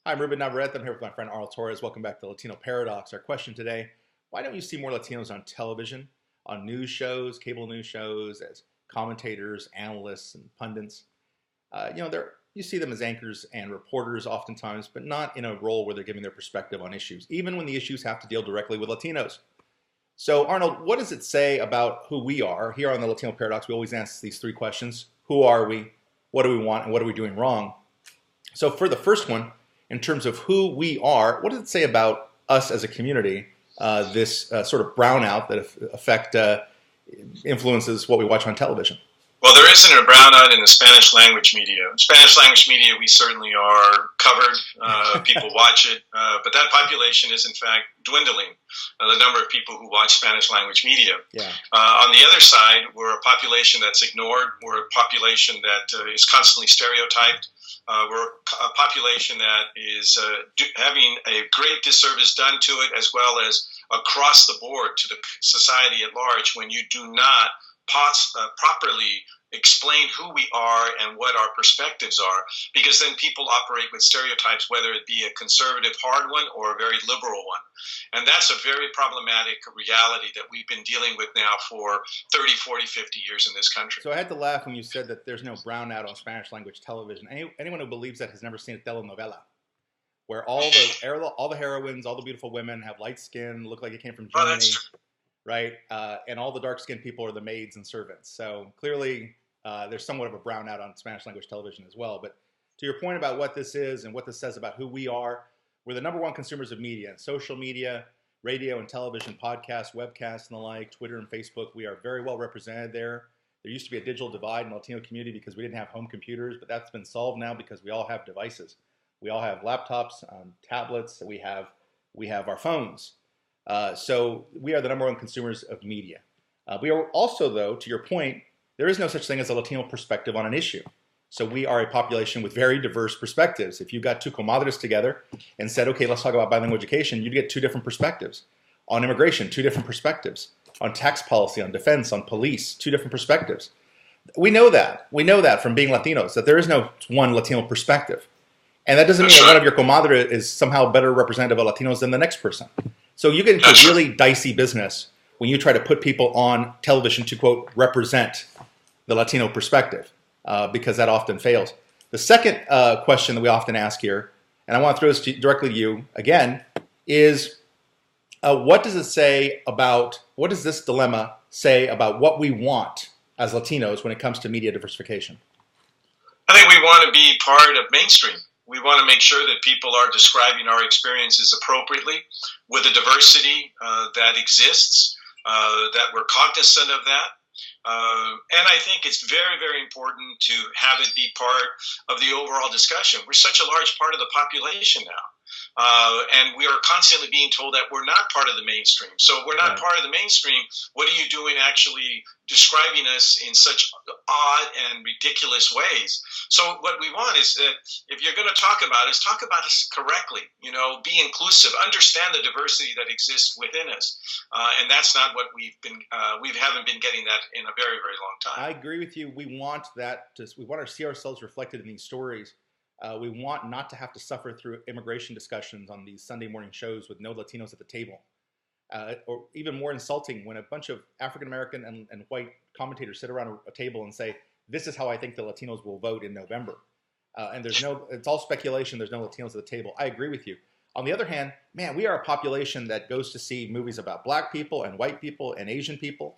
Hi, I'm Ruben Navarrette. I'm here with my friend Arnold Torres. Welcome back to the Latino Paradox. Our question today, why don't you see more Latinos on television, on news shows, cable news shows, as commentators, analysts, and pundits? You see them as anchors and reporters oftentimes, but not in a role where they're giving their perspective on issues, even when the issues have to deal directly with Latinos. So, Arnold, what does it say about who we are? Here on the Latino Paradox, we always ask these three questions. Who are we? What do we want? And what are we doing wrong? So for the first one, in terms of who we are, what does it say about us as a community, this sort of brownout that influences what we watch on television? Well, there isn't a brownout in the Spanish language media. Spanish language media, we certainly are covered. People watch it, but that population is in fact dwindling. The number of people who watch Spanish language media. Yeah. On the other side, we're a population that's ignored. We're a population that is constantly stereotyped. We're a population that is having a great disservice done to it, as well as across the board to the society at large, when you do not properly explain who we are and what our perspectives are, because then people operate with stereotypes, whether it be a conservative hard one or a very liberal one. And that's a very problematic reality that we've been dealing with now for 30, 40, 50 years in this country. So I had to laugh when you said that there's no brownout on Spanish language television. Anyone who believes that has never seen a telenovela, where all the heroines, all the beautiful women have light skin, look like they came from Germany. Oh, that's true. Right? And all the dark-skinned people are the maids and servants. So clearly there's somewhat of a brownout on Spanish language television as well. But to your point about what this is and what this says about who we are, we're the number one consumers of media, social media, radio and television, podcasts, webcasts, and the like, Twitter and Facebook. We are very well represented there. There used to be a digital divide in the Latino community because we didn't have home computers, but that's been solved now because we all have devices. We all have laptops, tablets, we have our phones. So we are the number one consumers of media. We are also, though, to your point, there is no such thing as a Latino perspective on an issue. So we are a population with very diverse perspectives. If you got two comadres together and said, okay, let's talk about bilingual education, you'd get two different perspectives. On immigration, two different perspectives. On tax policy, on defense, on police, two different perspectives. We know that. We know that from being Latinos, that there is no one Latino perspective. And that doesn't mean that one of your comadre is somehow better representative of Latinos than the next person. So you get into a really dicey business when you try to put people on television to, quote, represent the Latino perspective, because that often fails. The second question that we often ask here, and I want to throw this directly to you again, is what does this dilemma say about what we want as Latinos when it comes to media diversification? I think we want to be part of mainstream. We want to make sure that people are describing our experiences appropriately with the diversity that exists, that we're cognizant of that. And I think it's very, very important to have it be part of the overall discussion. We're such a large part of the population now. And we are constantly being told that we're not part of the mainstream. So if we're not part of the mainstream, what are you doing actually describing us in such odd and ridiculous ways? So what we want is that if you're going to talk about us correctly, be inclusive, understand the diversity that exists within us. And that's not what we haven't been getting that in a very, very long time. I agree with you. We want to see ourselves reflected in these stories. We want not to have to suffer through immigration discussions on these Sunday morning shows with no Latinos at the table. Or even more insulting, when a bunch of African-American and white commentators sit around a table and say, this is how I think the Latinos will vote in November. And it's all speculation, there's no Latinos at the table. I agree with you. On the other hand, man, we are a population that goes to see movies about black people and white people and Asian people.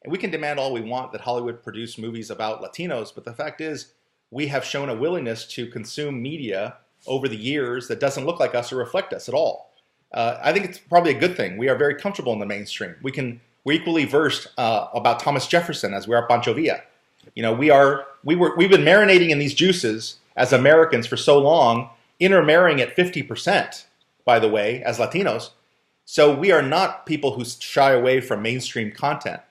And we can demand all we want that Hollywood produce movies about Latinos, but the fact is, we have shown a willingness to consume media over the years that doesn't look like us or reflect us at all. I think it's probably a good thing. We are very comfortable in the mainstream. We're equally versed about Thomas Jefferson as we are Pancho Villa. We've been marinating in these juices as Americans for so long, intermarrying at 50%, by the way, as Latinos. So we are not people who shy away from mainstream content.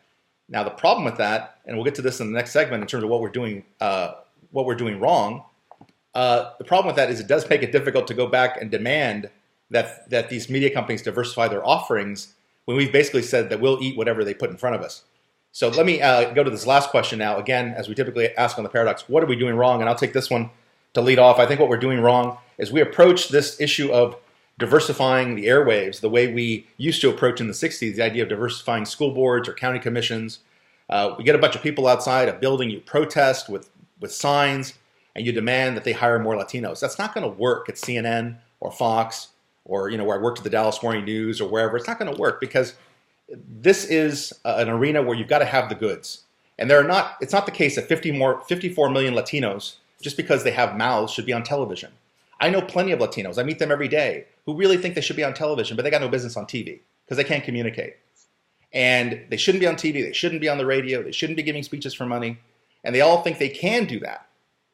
Now the problem with that, and we'll get to this in the next segment in terms of what we're doing wrong. The problem with that is it does make it difficult to go back and demand that these media companies diversify their offerings when we've basically said that we'll eat whatever they put in front of us. So let me go to this last question now. Again, as we typically ask on the Paradox, what are we doing wrong? And I'll take this one to lead off, I think what we're doing wrong is we approach this issue of diversifying the airwaves the way we used to approach in the 60s, the idea of diversifying school boards or county commissions. We get a bunch of people outside a building, you protest with signs, and you demand that they hire more Latinos. That's not going to work at CNN or Fox or where I worked at the Dallas Morning News or wherever. It's not going to work because this is an arena where you've got to have the goods. And it's not the case that 54 million Latinos, just because they have mouths, should be on television. I know plenty of Latinos, I meet them every day, who really think they should be on television, but they got no business on TV because they can't communicate. And they shouldn't be on TV, they shouldn't be on the radio, they shouldn't be giving speeches for money, and they all think they can do that.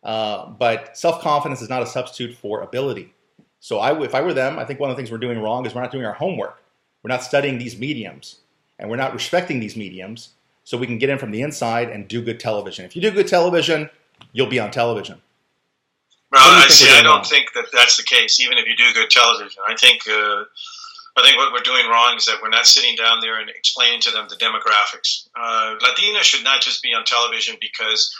But self-confidence is not a substitute for ability. So if I were them, I think one of the things we're doing wrong is we're not doing our homework. We're not studying these mediums, and we're not respecting these mediums so we can get in from the inside and do good television. If you do good television, you'll be on television. Well, I don't think that that's the case, even if you do good television. I think what we're doing wrong is that we're not sitting down there and explaining to them the demographics. Latina should not just be on television because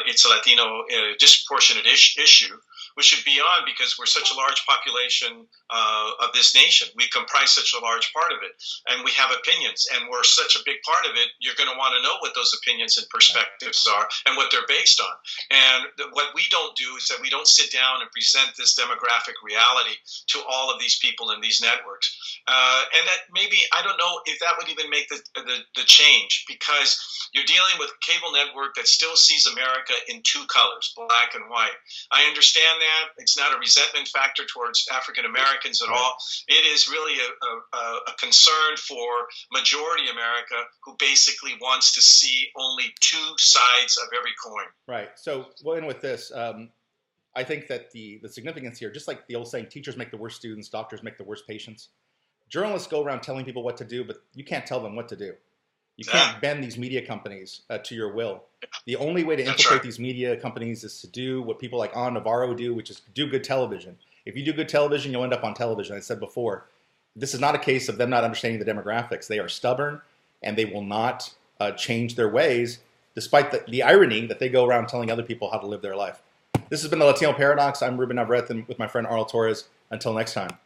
it's a Latino disproportionate issue. We should be on because we're such a large population of this nation. We comprise such a large part of it, and we have opinions, and we're such a big part of it. You're going to want to know what those opinions and perspectives are and what they're based on. And what we don't do is that we don't sit down and present this demographic reality to all of these people in these networks. And that maybe, I don't know if that would even make the change, because you're dealing with a cable network that still sees America in two colors, black and white. I understand that. It's not a resentment factor towards African Americans at all. It is really a concern for majority America, who basically wants to see only two sides of every coin. Right. So we'll end with this. I think that the significance here, just like the old saying, teachers make the worst students, doctors make the worst patients. Journalists go around telling people what to do, but you can't tell them what to do. You can't bend these media companies to your will. The only way to infiltrate these media companies is to do what people like Navarrette do, which is do good television. If you do good television, you'll end up on television. I said before, this is not a case of them not understanding the demographics. They are stubborn, and they will not change their ways, despite the irony that they go around telling other people how to live their life. This has been the Latino Paradox. I'm Ruben Navarrette with my friend Arnold Torres. Until next time.